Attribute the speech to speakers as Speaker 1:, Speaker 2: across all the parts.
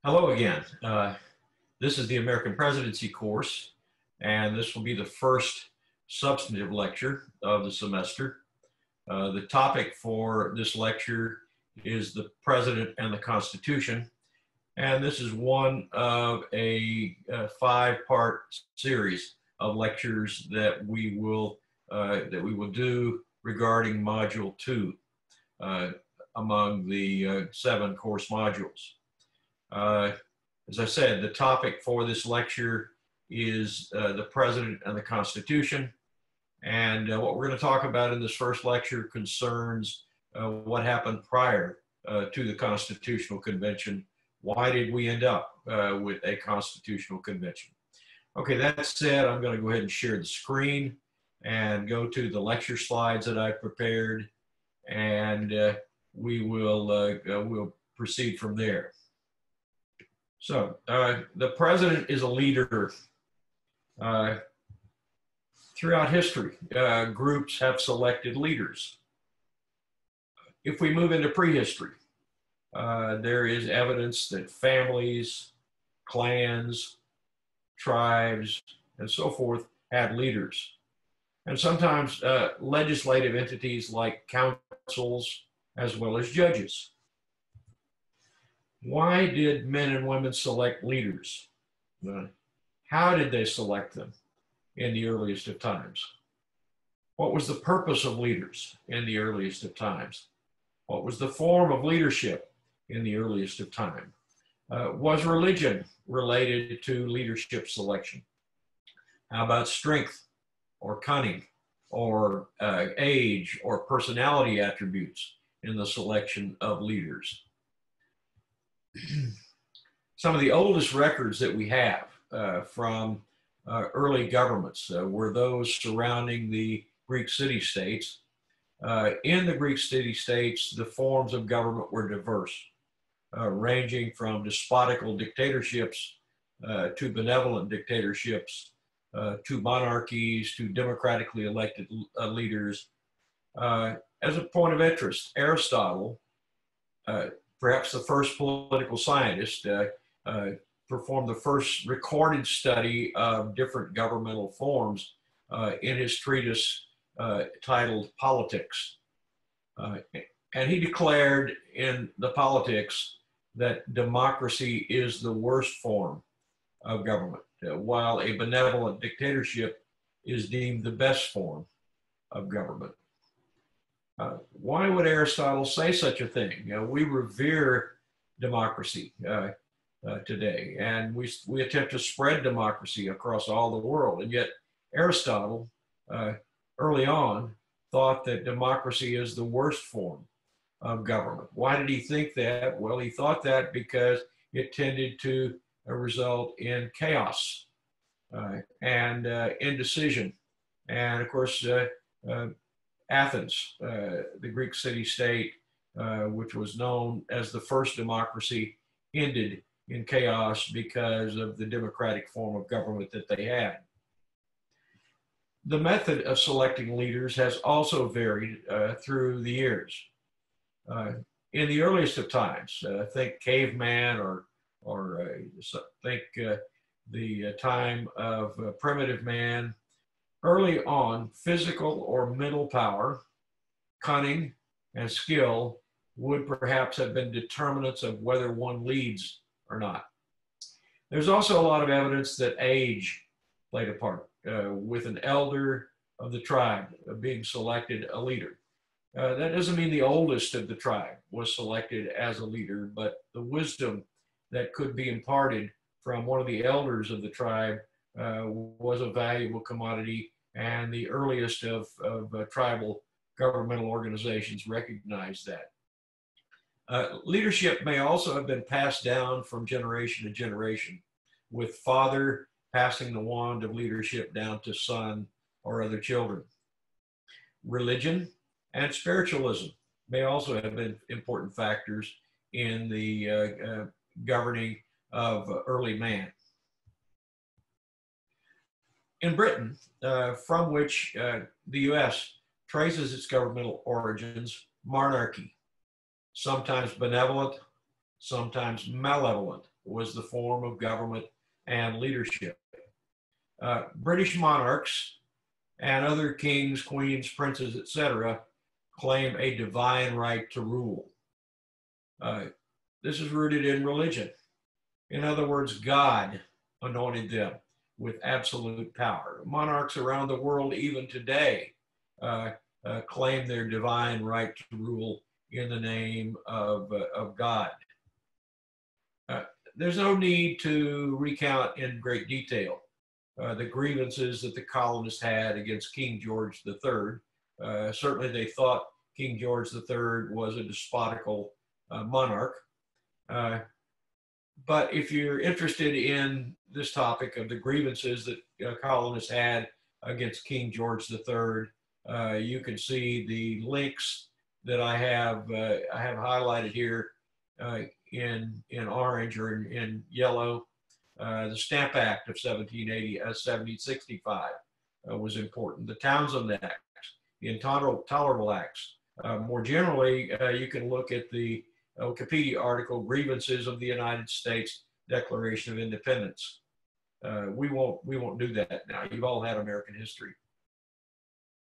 Speaker 1: Hello again. This is the American Presidency course, and this will be the first substantive lecture of the semester. The topic for this lecture is the President and the Constitution, and this is one of a five-part series of lectures that we will do regarding Module 2 among the 7 course modules. As I said, the topic for this lecture is the President and the Constitution. And what we're going to talk about in this first lecture concerns what happened prior to the Constitutional Convention. Why did we end up with a Constitutional Convention? Okay, that said, I'm going to go ahead and share the screen and go to the lecture slides that I've prepared, and we'll proceed from there. So the president is a leader. Throughout history, groups have selected leaders. If we move into prehistory, there is evidence that families, clans, tribes, and so forth had leaders. And sometimes legislative entities like councils as well as judges. Why did men and women select leaders? How did they select them in the earliest of times? What was the purpose of leaders in the earliest of times? What was the form of leadership in the earliest of time? Was religion related to leadership selection? How about strength or cunning or age or personality attributes in the selection of leaders? Some of the oldest records that we have from early governments were those surrounding the Greek city-states. In the Greek city-states, the forms of government were diverse, ranging from despotical dictatorships to benevolent dictatorships, to monarchies, to democratically elected leaders. As a point of interest, Aristotle, perhaps the first political scientist, performed the first recorded study of different governmental forms in his treatise titled Politics. And he declared in the Politics that democracy is the worst form of government, while a benevolent dictatorship is deemed the best form of government. Why would Aristotle say such a thing? We revere democracy today, and we attempt to spread democracy across all the world. And yet Aristotle, early on, thought that democracy is the worst form of government. Why did he think that? Well, he thought that because it tended to result in chaos and indecision. And of course, Athens, the Greek city-state, which was known as the first democracy, ended in chaos because of the democratic form of government that they had. The method of selecting leaders has also varied through the years. In the earliest of times, think caveman or think the time of primitive man. Early on, physical or mental power, cunning, and skill would perhaps have been determinants of whether one leads or not. There's also a lot of evidence that age played a part, with an elder of the tribe being selected a leader. That doesn't mean the oldest of the tribe was selected as a leader, but the wisdom that could be imparted from one of the elders of the tribe was a valuable commodity, and the earliest of tribal governmental organizations recognized that. Leadership may also have been passed down from generation to generation, with father passing the wand of leadership down to son or other children. Religion and spiritualism may also have been important factors in the governing of early man. In Britain, from which the US traces its governmental origins, monarchy, sometimes benevolent, sometimes malevolent, was the form of government and leadership. British monarchs and other kings, queens, princes, etc., claim a divine right to rule. This is rooted in religion. In other words, God anointed them with absolute power. Monarchs around the world, even today, claim their divine right to rule in the name of God. There's no need to recount in great detail the grievances that the colonists had against King George III. Certainly they thought King George III was a despotical monarch. But if you're interested in this topic of the grievances that colonists had against King George III, you can see the links that I have highlighted here in orange or in yellow. The Stamp Act of 1765 was important. The Townshend Acts, the Intolerable Acts. More generally, you can look at the Wikipedia article, Grievances of the United States Declaration of Independence. We won't do that now. You've all had American history.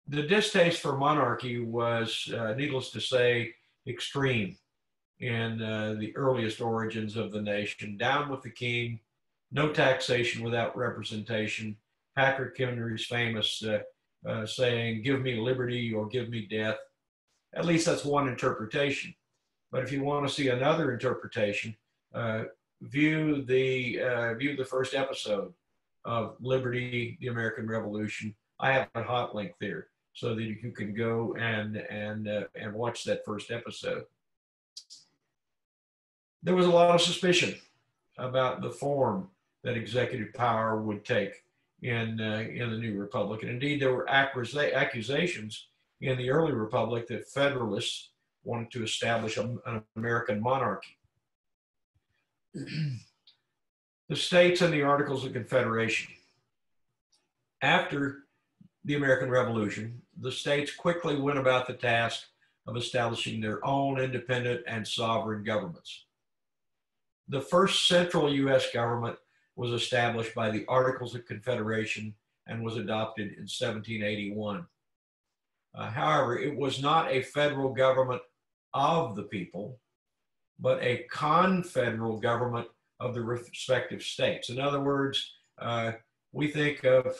Speaker 1: The distaste for monarchy was, needless to say, extreme in the earliest origins of the nation. Down with the king, no taxation without representation. Patrick Henry's famous saying, "Give me liberty or give me death." At least that's one interpretation. But if you want to see another interpretation, view the first episode of Liberty, the American Revolution. I have a hot link there so that you can go and watch that first episode. There was a lot of suspicion about the form that executive power would take in the new republic, and indeed there were accusations in the early republic that Federalists wanted to establish an American monarchy. The states and the Articles of Confederation. After the American Revolution, the states quickly went about the task of establishing their own independent and sovereign governments. The first central U.S. government was established by the Articles of Confederation and was adopted in 1781. However, it was not a federal government of the people, but a confederal government of the respective states. In other words, we think of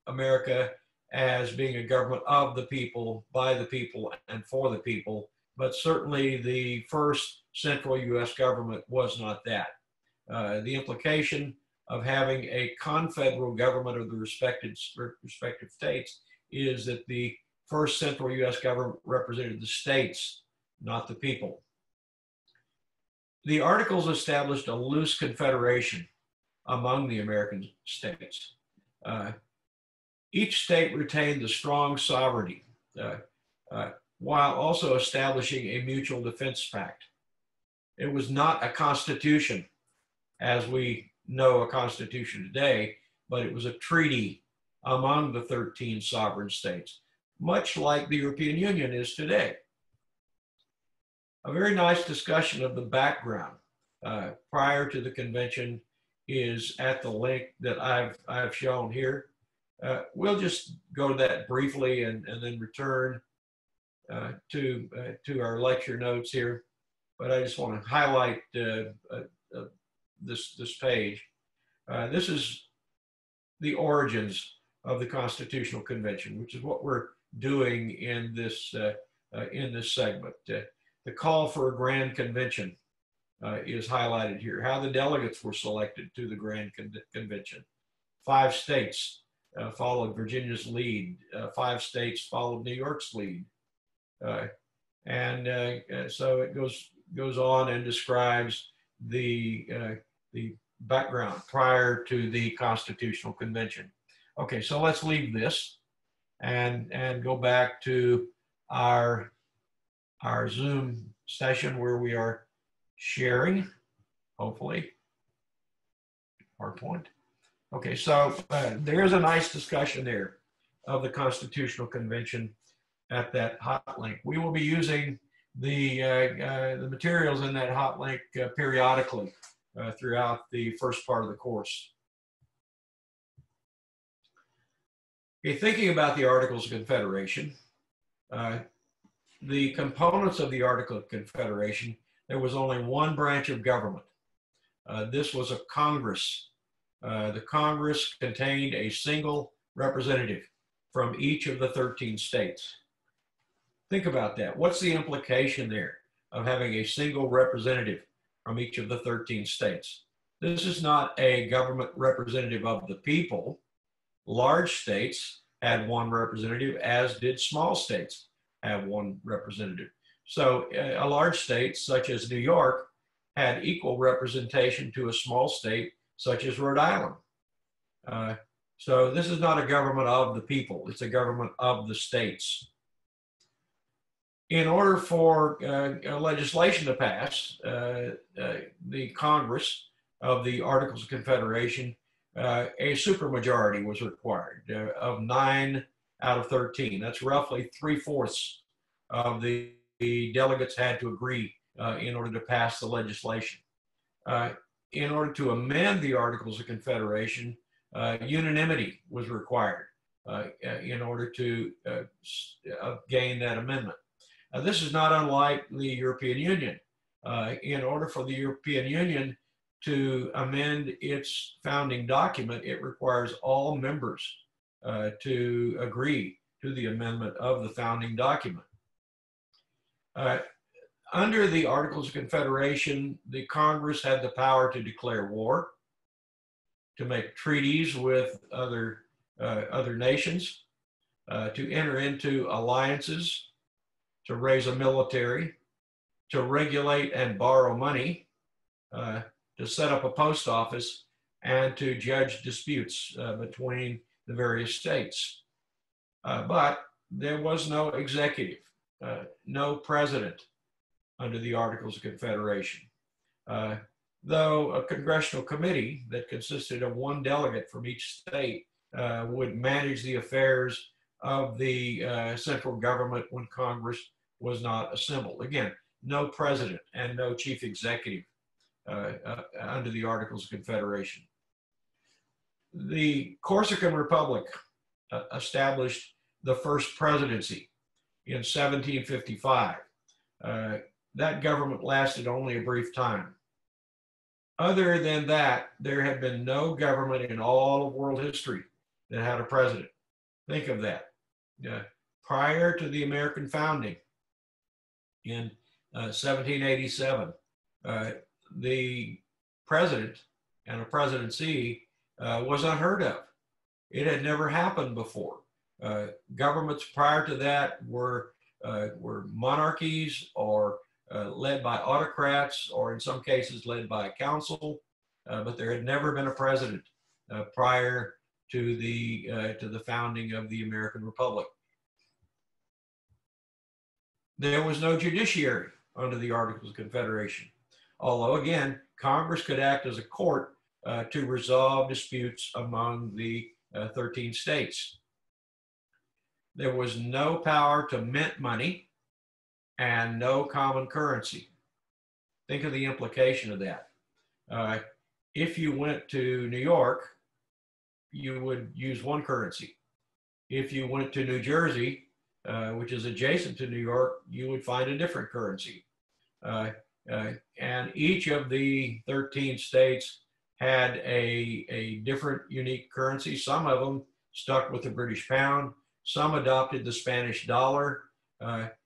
Speaker 1: America as being a government of the people, by the people, and for the people, but certainly the first central U.S. government was not that. The implication of having a confederal government of the respective states is that the first central U.S. government represented the states, not the people. The Articles established a loose confederation among the American states. Each state retained the strong sovereignty while also establishing a mutual defense pact. It was not a constitution as we know a constitution today, but it was a treaty among the 13 sovereign states, much like the European Union is today. A very nice discussion of the background prior to the convention is at the link that I've shown here. We'll just go to that briefly and then return to our lecture notes here. But I just want to highlight this page. This is the origins of the Constitutional Convention, which is what we're doing in this segment. The call for a grand convention is highlighted here. How the delegates were selected to the grand convention. 5 states followed Virginia's lead. 5 states followed New York's lead. So it goes on and describes the background prior to the Constitutional Convention. Okay, so let's leave this and go back to our Zoom session where we are sharing, hopefully, PowerPoint. Okay, so there is a nice discussion there of the Constitutional Convention at that hot link. We will be using the materials in that hot link periodically throughout the first part of the course. Okay, thinking about the Articles of Confederation, the components of the Article of Confederation, there was only one branch of government. This was a Congress. The Congress contained a single representative from each of the 13 states. Think about that. What's the implication there of having a single representative from each of the 13 states? This is not a government representative of the people. Large states had one representative, as did small states have one representative. So a large state such as New York had equal representation to a small state such as Rhode Island. So this is not a government of the people, it's a government of the states. In order for legislation to pass, the Congress of the Articles of Confederation, a supermajority was required of 9 out of 13. That's roughly 3/4 of the delegates had to agree in order to pass the legislation. In order to amend the Articles of Confederation, unanimity was required in order to gain that amendment. This is not unlike the European Union. In order for the European Union to amend its founding document, it requires all members to agree to the amendment of the founding document. Under the Articles of Confederation, the Congress had the power to declare war, to make treaties with other nations, to enter into alliances, to raise a military, to regulate and borrow money, to set up a post office, and to judge disputes between the various states. But there was no executive, no president under the Articles of Confederation. Though a congressional committee that consisted of one delegate from each state would manage the affairs of the central government when Congress was not assembled. Again, no president and no chief executive under the Articles of Confederation. The Corsican Republic established the first presidency in 1755. That government lasted only a brief time. Other than that, there had been no government in all of world history that had a president. Think of that. Prior to the American founding in 1787, the president and a presidency was unheard of. It had never happened before. Governments prior to that were monarchies or led by autocrats, or in some cases led by a council, but there had never been a president prior to the founding of the American Republic. There was no judiciary under the Articles of Confederation, although again, Congress could act as a court to resolve disputes among the 13 states. There was no power to mint money and no common currency. Think of the implication of that. If you went to New York, you would use one currency. If you went to New Jersey, which is adjacent to New York, you would find a different currency. And each of the 13 states had a different unique currency. Some of them stuck with the British pound, some adopted the Spanish dollar, but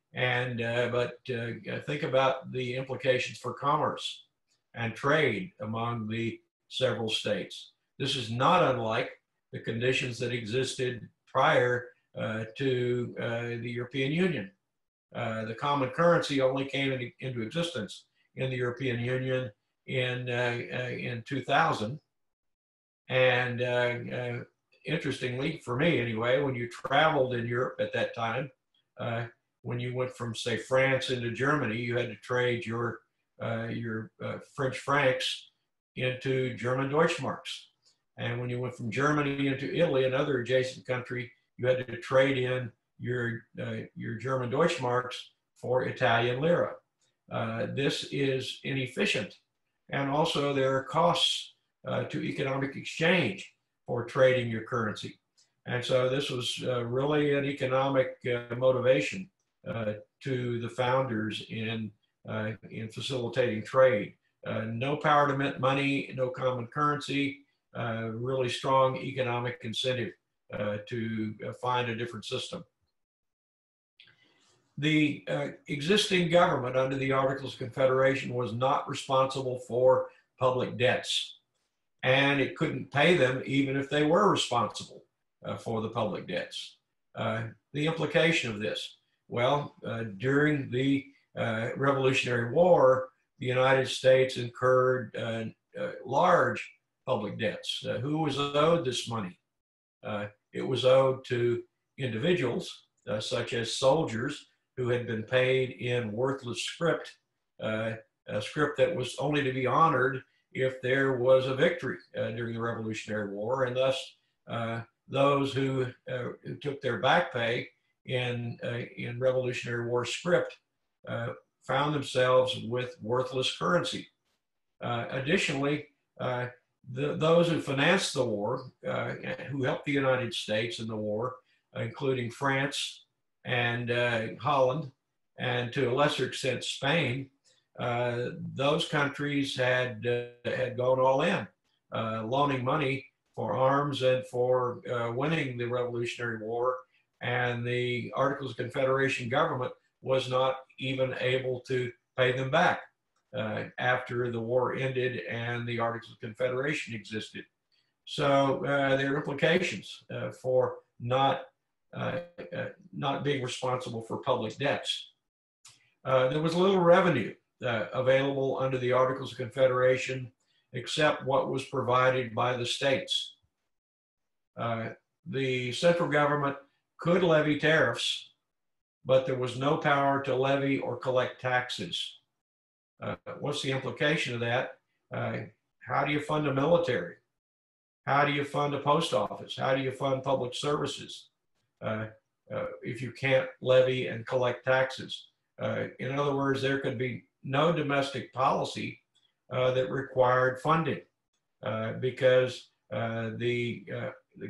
Speaker 1: think about the implications for commerce and trade among the several states. This is not unlike the conditions that existed prior to the European Union. The common currency only came into existence in the European Union in 2000. And interestingly, for me anyway, when you traveled in Europe at that time, when you went from, say, France into Germany, you had to trade your French francs into German Deutschmarks. And when you went from Germany into Italy, another adjacent country, you had to trade in your German Deutschmarks for Italian lira. This is inefficient. And also there are costs to economic exchange for trading your currency. And so this was really an economic motivation to the founders in facilitating trade. No power to mint money, no common currency, really strong economic incentive to find a different system. The existing government under the Articles of Confederation was not responsible for public debts, and it couldn't pay them even if they were responsible for the public debts. The implication of this, well, during the Revolutionary War, the United States incurred large public debts. Who was owed this money? It was owed to individuals, such as soldiers who had been paid in worthless script, a script that was only to be honored if there was a victory during the Revolutionary War, and thus those who took their back pay in Revolutionary War script found themselves with worthless currency. Additionally, those who financed the war, who helped the United States in the war, including France and Holland, and to a lesser extent Spain, those countries had gone all in, loaning money for arms and for winning the Revolutionary War, and the Articles of Confederation government was not even able to pay them back after the war ended and the Articles of Confederation existed. So there are implications for not being responsible for public debts. There was little revenue available under the Articles of Confederation except what was provided by the states. The central government could levy tariffs, but there was no power to levy or collect taxes. What's the implication of that? How do you fund a military? How do you fund a post office? How do you fund public services if you can't levy and collect taxes? In other words, there could be no domestic policy that required funding because the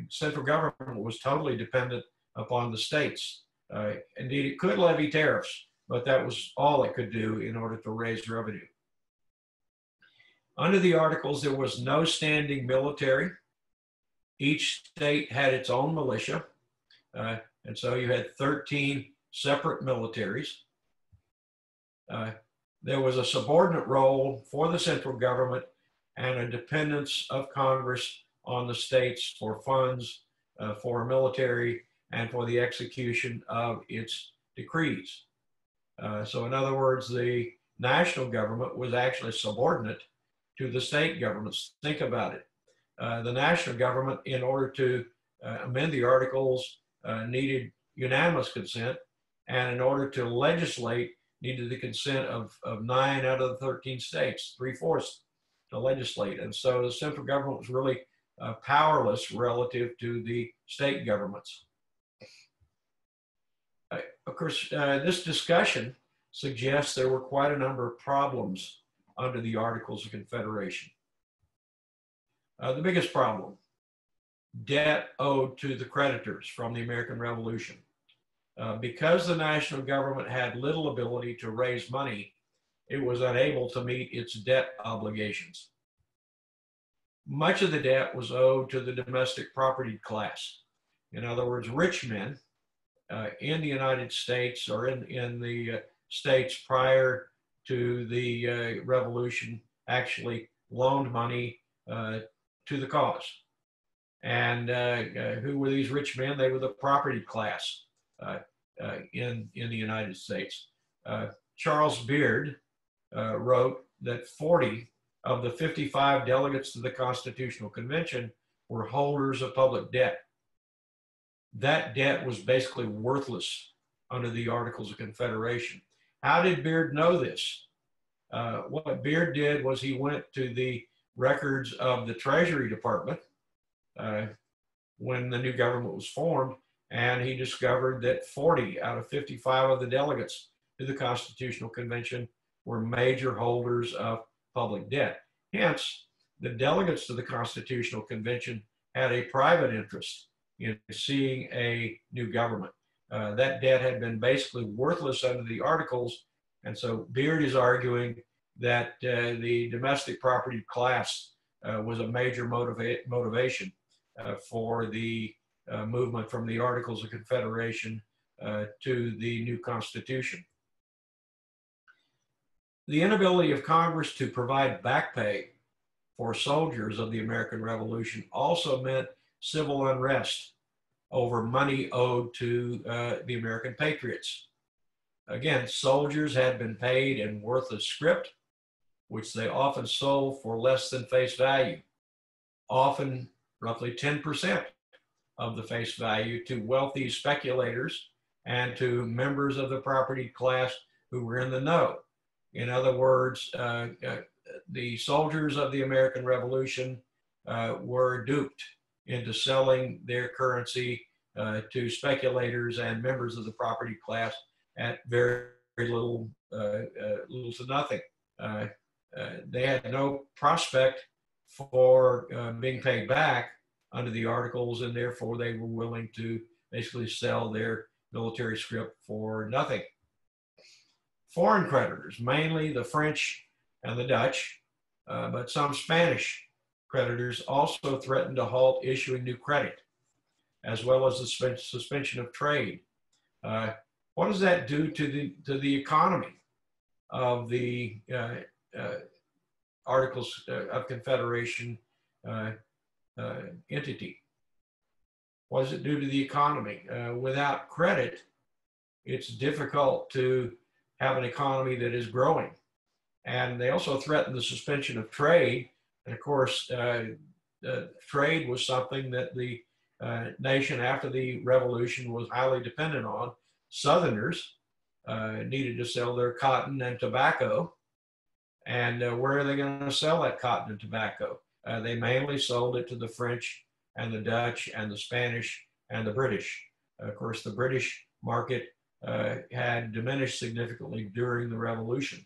Speaker 1: central government was totally dependent upon the states. Indeed, it could levy tariffs, but that was all it could do in order to raise revenue. Under the Articles, there was no standing military. Each state had its own militia, and so you had 13 separate militaries. There was a subordinate role for the central government and a dependence of Congress on the states for funds, for military, and for the execution of its decrees. So in other words, the national government was actually subordinate to the state governments. Think about it. The national government, in order to amend the Articles, needed unanimous consent, and in order to legislate, needed the consent of 9 out of the 13 states, 3/4 to legislate. And so the central government was really powerless relative to the state governments. Of course, this discussion suggests there were quite a number of problems under the Articles of Confederation. The biggest problem, debt owed to the creditors from the American Revolution. Because the national government had little ability to raise money, it was unable to meet its debt obligations. Much of the debt was owed to the domestic property class. In other words, rich men in the United States or in the states prior to the revolution actually loaned money to the cause. And who were these rich men? They were the property class in the United States. Charles Beard wrote that 40 of the 55 delegates to the Constitutional Convention were holders of public debt. That debt was basically worthless under the Articles of Confederation. How did Beard know this? What Beard did was he went to the records of the Treasury Department when the new government was formed, and he discovered that 40 out of 55 of the delegates to the Constitutional Convention were major holders of public debt. Hence, the delegates to the Constitutional Convention had a private interest in seeing a new government. That debt had been basically worthless under the Articles, and so Beard is arguing that the domestic property class was a major motivation for the movement from the Articles of Confederation to the new Constitution. The inability of Congress to provide back pay for soldiers of the American Revolution also meant civil unrest over money owed to the American patriots. Again, soldiers had been paid in worthless script, which they often sold for less than face value, often roughly 10% of the face value, to wealthy speculators and to members of the property class who were in the know. In other words, the soldiers of the American Revolution were duped into selling their currency to speculators and members of the property class at very little, little to nothing. They had no prospect for being paid back under the Articles, and therefore they were willing to basically sell their military scrip for nothing. Foreign creditors, mainly the French and the Dutch, but some Spanish creditors, also threatened to halt issuing new credit, as well as the suspension of trade. What does that do to the economy of the Articles of Confederation entity? What does it do to the economy? Without credit, it's difficult to have an economy that is growing. And they also threatened the suspension of trade. And of course, trade was something that the nation after the Revolution was highly dependent on. Southerners needed to sell their cotton and tobacco. And where are they going to sell that cotton and tobacco? They mainly sold it to the French and the Dutch and the Spanish and the British. Of course, the British market had diminished significantly during the Revolution.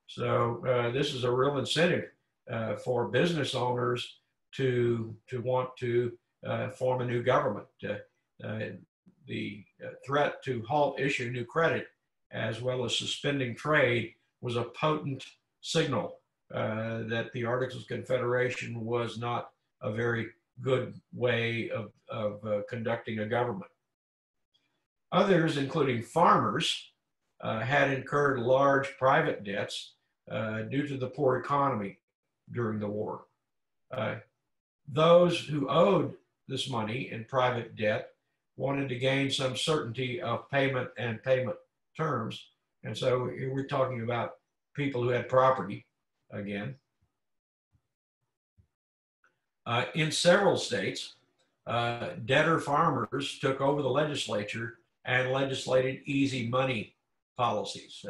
Speaker 1: So this is a real incentive for business owners to want to form a new government. The threat to halt issue new credit, as well as suspending trade, was a potent signal that the Articles of Confederation was not a very good way of conducting a government. Others, including farmers, had incurred large private debts due to the poor economy during the war. Those who owed this money in private debt wanted to gain some certainty of payment and payment terms. And so here we're talking about people who had property again. In several states, debtor farmers took over the legislature and legislated easy money policies.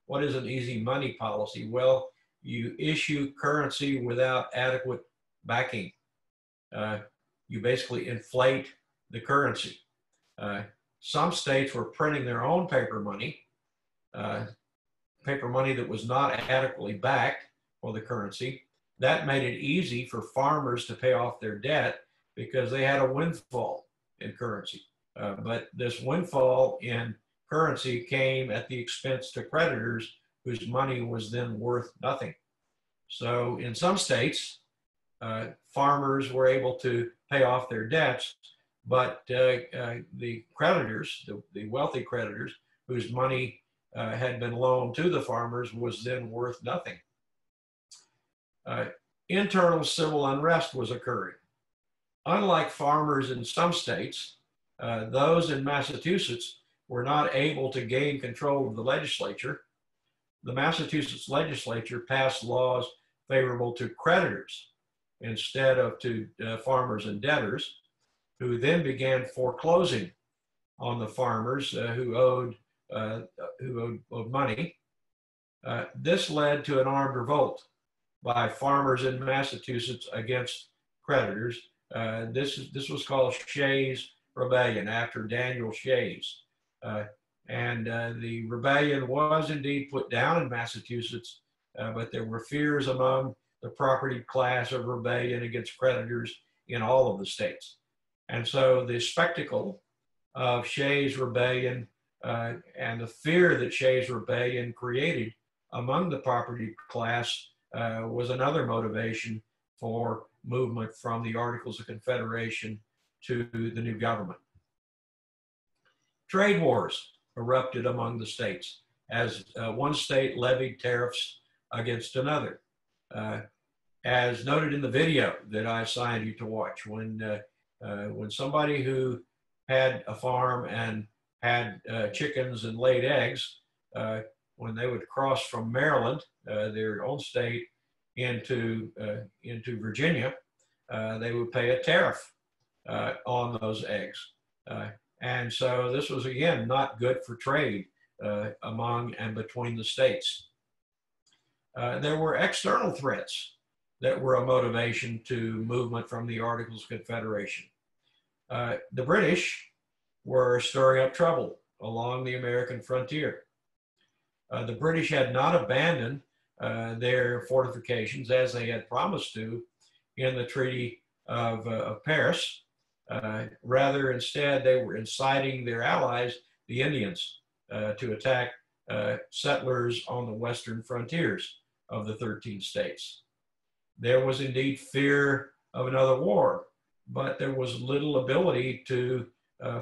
Speaker 1: What is an easy money policy? Well, you issue currency without adequate backing. You basically inflate the currency. Some states were printing their own paper money that was not adequately backed for the currency. That made it easy for farmers to pay off their debt because they had a windfall in currency. But this windfall in currency came at the expense to creditors whose money was then worth nothing. So in some states, farmers were able to pay off their debts, but the creditors, the wealthy creditors whose money had been loaned to the farmers, was then worth nothing. Internal civil unrest was occurring. Unlike farmers in some states, those in Massachusetts were not able to gain control of the legislature. The Massachusetts legislature passed laws favorable to creditors instead of to farmers and debtors, who then began foreclosing on the farmers who owed money. This led to an armed revolt by farmers in Massachusetts against creditors. This was called Shays' Rebellion, after Daniel Shays. And the rebellion was indeed put down in Massachusetts, but there were fears among the property class of rebellion against creditors in all of the states. And so the spectacle of Shays' rebellion and the fear that Shays' rebellion created among the property class was another motivation for movement from the Articles of Confederation to the new government. Trade wars erupted among the states as one state levied tariffs against another. As noted in the video that I assigned you to watch, when somebody who had a farm and had chickens and laid eggs, when they would cross from Maryland, their own state, into Virginia, they would pay a tariff on those eggs. And so this was, again, not good for trade among and between the states. There were external threats that were a motivation to movement from the Articles of Confederation. The British were stirring up trouble along the American frontier. The British had not abandoned their fortifications as they had promised to in the Treaty of Paris. Rather, instead, they were inciting their allies, the Indians, to attack settlers on the western frontiers of the 13 states. There was indeed fear of another war, but there was little ability to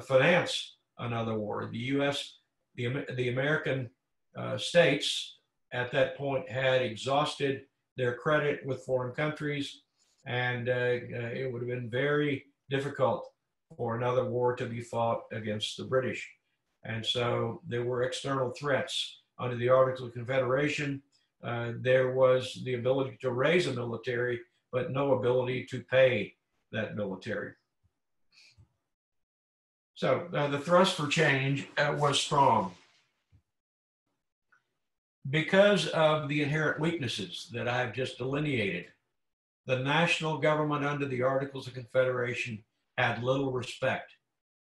Speaker 1: finance another war. The U.S., the American states at that point had exhausted their credit with foreign countries, and it would have been very difficult for another war to be fought against the British. And so there were external threats. Under the Articles of Confederation, there was the ability to raise a military, but no ability to pay that military. So the thrust for change was strong. Because of the inherent weaknesses that I've just delineated, the national government under the Articles of Confederation had little respect,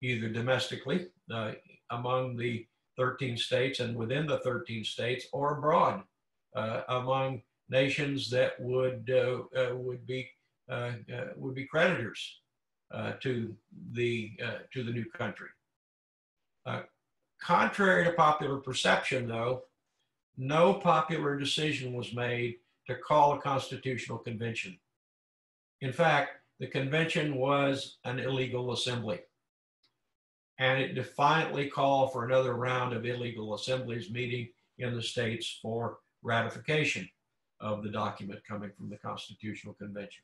Speaker 1: either domestically among the 13 states and within the 13 states, or abroad among nations that would be creditors to the new country. Contrary to popular perception, though, no popular decision was made to call a constitutional convention. In fact, the convention was an illegal assembly, and it defiantly called for another round of illegal assemblies meeting in the states for ratification of the document coming from the Constitutional Convention.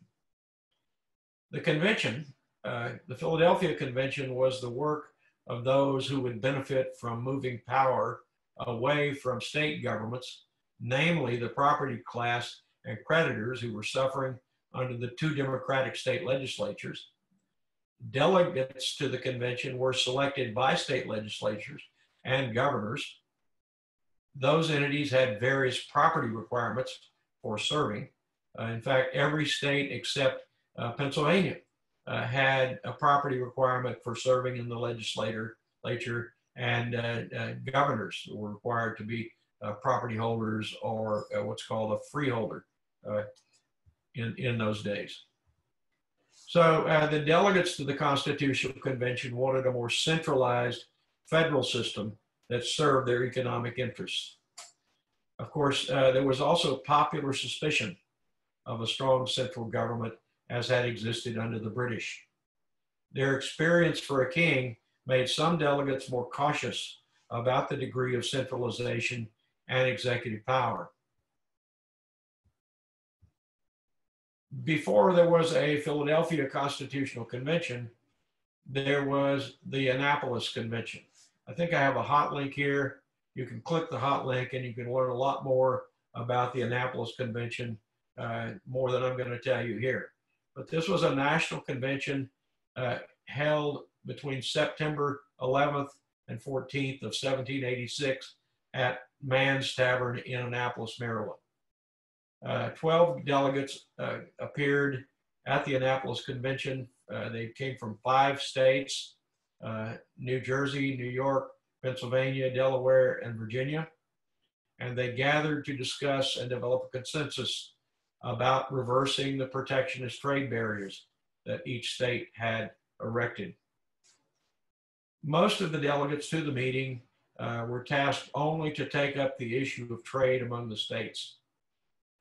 Speaker 1: The convention, the Philadelphia Convention, was the work of those who would benefit from moving power away from state governments, namely the property class and creditors who were suffering under the two Democratic state legislatures. Delegates to the convention were selected by state legislatures and governors. Those entities had various property requirements for serving. In fact, every state except Pennsylvania had a property requirement for serving in the legislature, and governors were required to be property holders, or what's called a freeholder in those days. So the delegates to the Constitutional Convention wanted a more centralized federal system that served their economic interests. Of course, there was also popular suspicion of a strong central government as had existed under the British. Their experience for a king made some delegates more cautious about the degree of centralization and executive power. Before there was a Philadelphia Constitutional Convention, there was the Annapolis Convention. I think I have a hot link here. You can click the hot link and you can learn a lot more about the Annapolis Convention, more than I'm going to tell you here. But this was a national convention held between September 11th and 14th of 1786 at Mann's Tavern in Annapolis, Maryland. 12 delegates appeared at the Annapolis Convention. They came from 5 states, New Jersey, New York, Pennsylvania, Delaware, and Virginia. And they gathered to discuss and develop a consensus about reversing the protectionist trade barriers that each state had erected. Most of the delegates to the meeting were tasked only to take up the issue of trade among the states.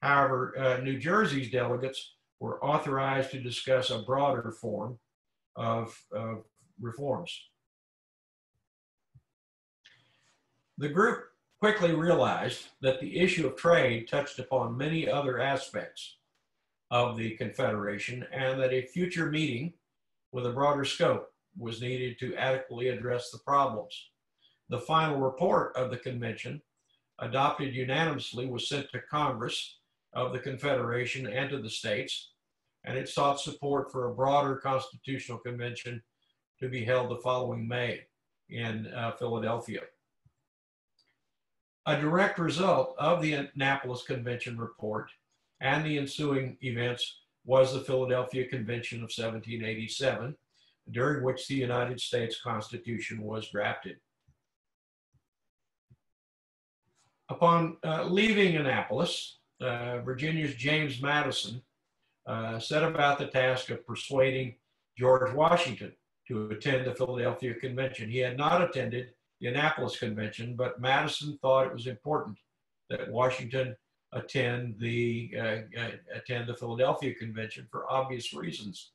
Speaker 1: However, New Jersey's delegates were authorized to discuss a broader form of reforms. The group quickly realized that the issue of trade touched upon many other aspects of the Confederation and that a future meeting with a broader scope was needed to adequately address the problems. The final report of the convention, adopted unanimously, was sent to Congress of the Confederation and to the states, and it sought support for a broader constitutional convention to be held the following May in Philadelphia. A direct result of the Annapolis Convention report and the ensuing events was the Philadelphia Convention of 1787, during which the United States Constitution was drafted. Upon leaving Annapolis, Virginia's James Madison set about the task of persuading George Washington to attend the Philadelphia Convention. He had not attended the Annapolis Convention, but Madison thought it was important that Washington attend the Philadelphia Convention for obvious reasons.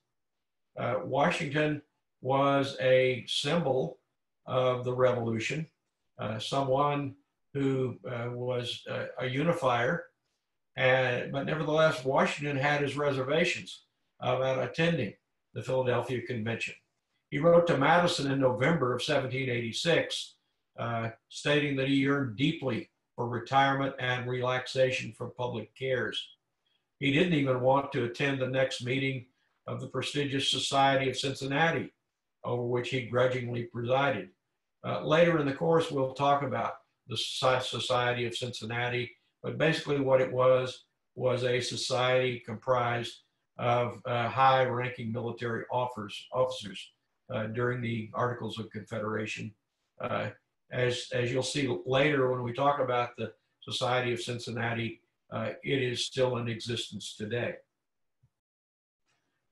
Speaker 1: Washington was a symbol of the Revolution, someone who was a unifier, but nevertheless, Washington had his reservations about attending the Philadelphia Convention. He wrote to Madison in November of 1786, stating that he yearned deeply for retirement and relaxation from public cares. He didn't even want to attend the next meeting of the prestigious Society of Cincinnati, over which he grudgingly presided. Later in the course, we'll talk about the Society of Cincinnati, but basically what it was a society comprised of high-ranking military officers during the Articles of Confederation. As you'll see later when we talk about the Society of Cincinnati, it is still in existence today.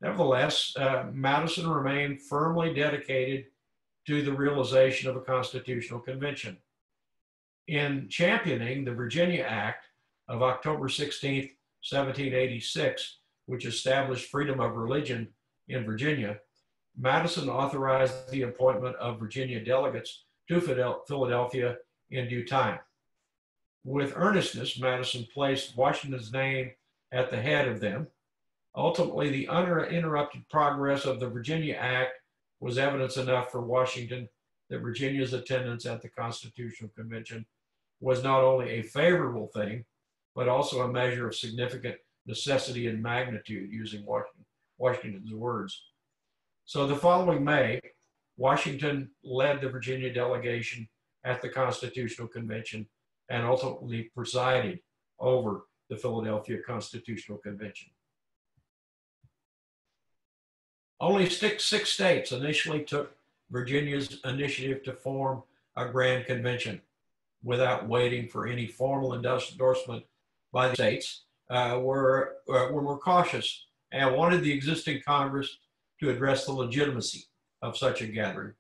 Speaker 1: Nevertheless, Madison remained firmly dedicated to the realization of a constitutional convention. In championing the Virginia Act of October 16, 1786, which established freedom of religion in Virginia, Madison authorized the appointment of Virginia delegates to Philadelphia in due time. With earnestness, Madison placed Washington's name at the head of them. Ultimately, the uninterrupted progress of the Virginia Act was evidence enough for Washington that Virginia's attendance at the Constitutional Convention was not only a favorable thing, but also a measure of significant necessity and magnitude, using Washington's words. So the following May, Washington led the Virginia delegation at the Constitutional Convention and ultimately presided over the Philadelphia Constitutional Convention. Only six states initially took Virginia's initiative to form a grand convention without waiting for any formal endorsement by the states. Were more cautious and wanted the existing Congress to address the legitimacy of such a gathering.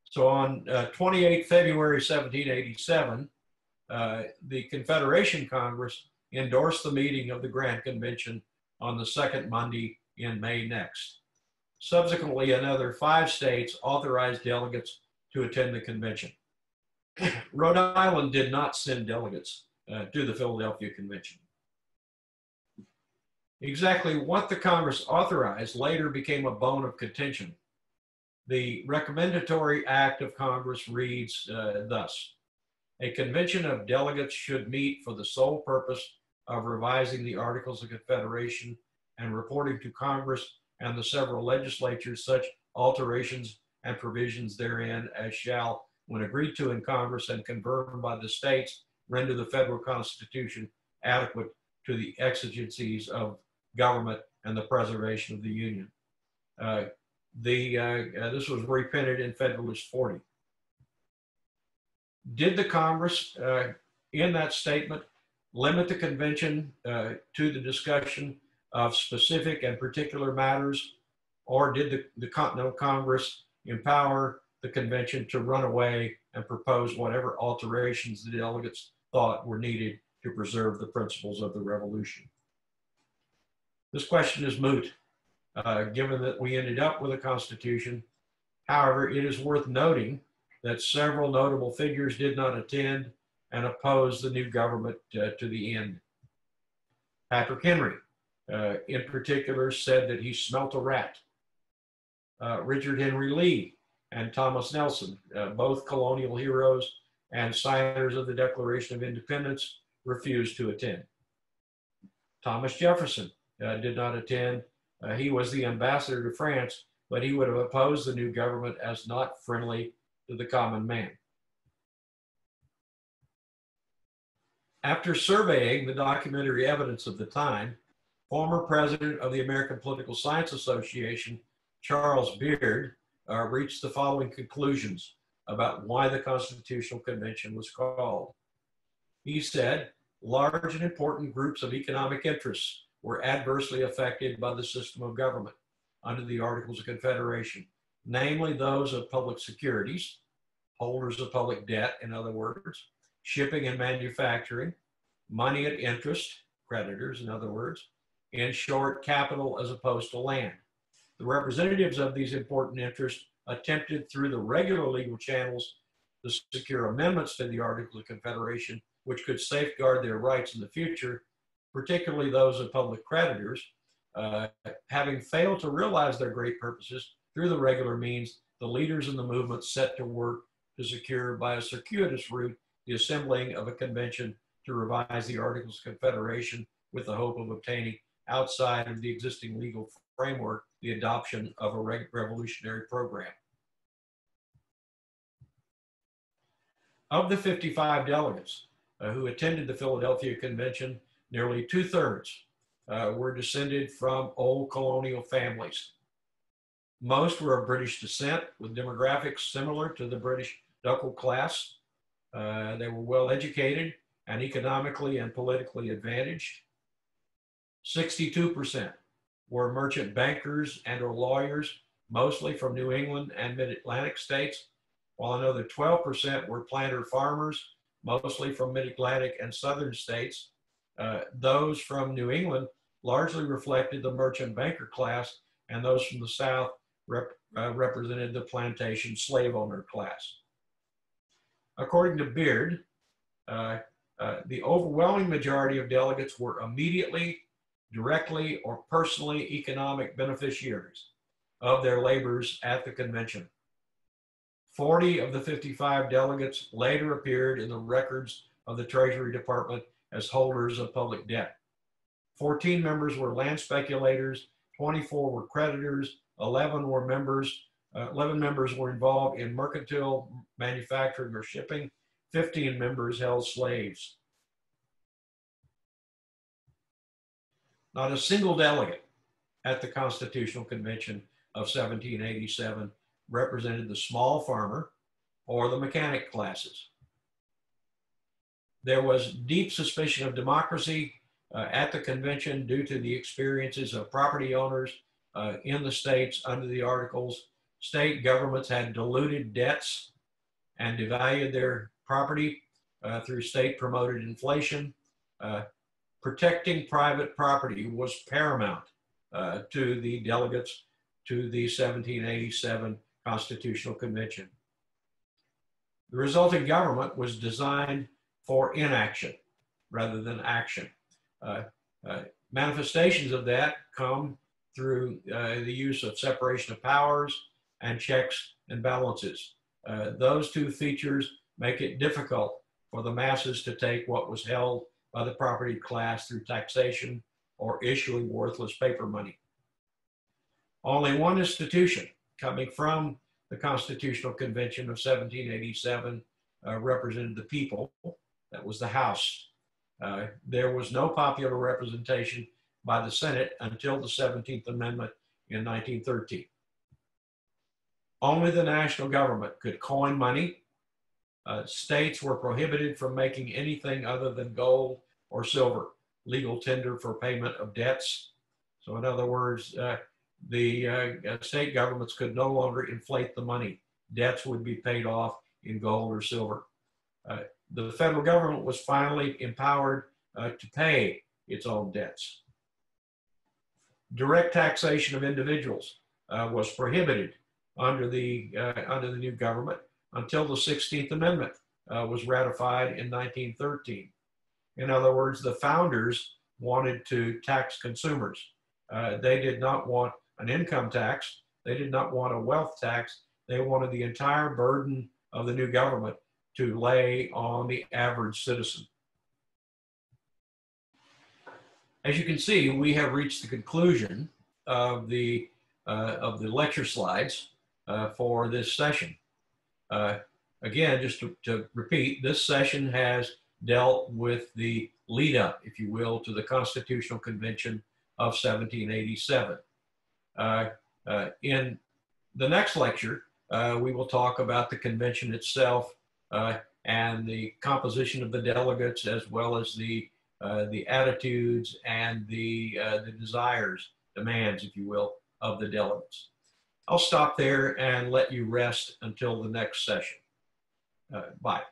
Speaker 1: So on 28 February 1787, the Confederation Congress endorsed the meeting of the Grand Convention on the second Monday in May next. Subsequently, another 5 states authorized delegates to attend the convention. Rhode Island did not send delegates to the Philadelphia Convention. Exactly what the Congress authorized later became a bone of contention. The Recommendatory Act of Congress reads thus: a convention of delegates should meet for the sole purpose of revising the Articles of Confederation and reporting to Congress and the several legislatures such alterations and provisions therein as shall, when agreed to in Congress and confirmed by the states, render the federal Constitution adequate to the exigencies of government and the preservation of the Union. This was reprinted in Federalist 40. Did the Congress, in that statement, limit the convention to the discussion of specific and particular matters, or did the Continental Congress empower the convention to run away and propose whatever alterations the delegates thought were needed to preserve the principles of the revolution? This question is moot, given that we ended up with a constitution. However, it is worth noting that several notable figures did not attend and oppose the new government to the end. Patrick Henry, in particular, said that he smelt a rat. Richard Henry Lee and Thomas Nelson, both colonial heroes and signers of the Declaration of Independence, refused to attend. Thomas Jefferson did not attend. He was the ambassador to France, but he would have opposed the new government as not friendly to the common man. After surveying the documentary evidence of the time, former president of the American Political Science Association, Charles Beard, reached the following conclusions about why the Constitutional Convention was called. He said, large and important groups of economic interests were adversely affected by the system of government under the Articles of Confederation, namely those of public securities, holders of public debt, in other words, shipping and manufacturing, money at interest, creditors, in other words, in short, capital as opposed to land. The representatives of these important interests attempted through the regular legal channels to secure amendments to the Articles of Confederation, which could safeguard their rights in the future, particularly those of public creditors. Having failed to realize their great purposes through the regular means, the leaders in the movement set to work to secure by a circuitous route the assembling of a convention to revise the Articles of Confederation with the hope of obtaining, outside of the existing legal framework, the adoption of a revolutionary program. Of the 55 delegates who attended the Philadelphia Convention, nearly 2/3 were descended from old colonial families. Most were of British descent, with demographics similar to the British ducal class. They were well educated and economically and politically advantaged. 62% were merchant bankers and or lawyers, mostly from New England and mid-Atlantic states, while another 12% were planter farmers, mostly from mid-Atlantic and southern states. Those from New England largely reflected the merchant banker class, and those from the South represented the plantation slave owner class. According to Beard, the overwhelming majority of delegates were immediately, directly, or personally economic beneficiaries of their labors at the convention. 40 of the 55 delegates later appeared in the records of the Treasury Department as holders of public debt. 14 members were land speculators, 24 were creditors, 11 members were involved in mercantile manufacturing or shipping, 15 members held slaves. Not a single delegate at the Constitutional Convention of 1787 represented the small farmer or the mechanic classes. There was deep suspicion of democracy at the convention due to the experiences of property owners in the states under the Articles. State governments had diluted debts and devalued their property through state-promoted inflation. Protecting private property was paramount to the delegates to the 1787 Constitutional Convention. The resulting government was designed for inaction rather than action. Manifestations of that come through the use of separation of powers and checks and balances. Those two features make it difficult for the masses to take what was held by the property class through taxation or issuing worthless paper money. Only one institution coming from the Constitutional Convention of 1787 represented the people. That was the House. There was no popular representation by the Senate until the 17th Amendment in 1913. Only the national government could coin money, States were prohibited from making anything other than gold or silver legal tender for payment of debts. So in other words, the state governments could no longer inflate the money. Debts would be paid off in gold or silver. The federal government was finally empowered to pay its own debts. Direct taxation of individuals was prohibited under the new government until the 16th Amendment was ratified in 1913. In other words, the founders wanted to tax consumers. They did not want an income tax. They did not want a wealth tax. They wanted the entire burden of the new government to lay on the average citizen. As you can see, we have reached the conclusion of the lecture slides for this session. Again, just to repeat, this session has dealt with the lead up, if you will, to the Constitutional Convention of 1787. In the next lecture, we will talk about the convention itself and the composition of the delegates, as well as the attitudes and the desires, demands, if you will, of the delegates. I'll stop there and let you rest until the next session. Bye.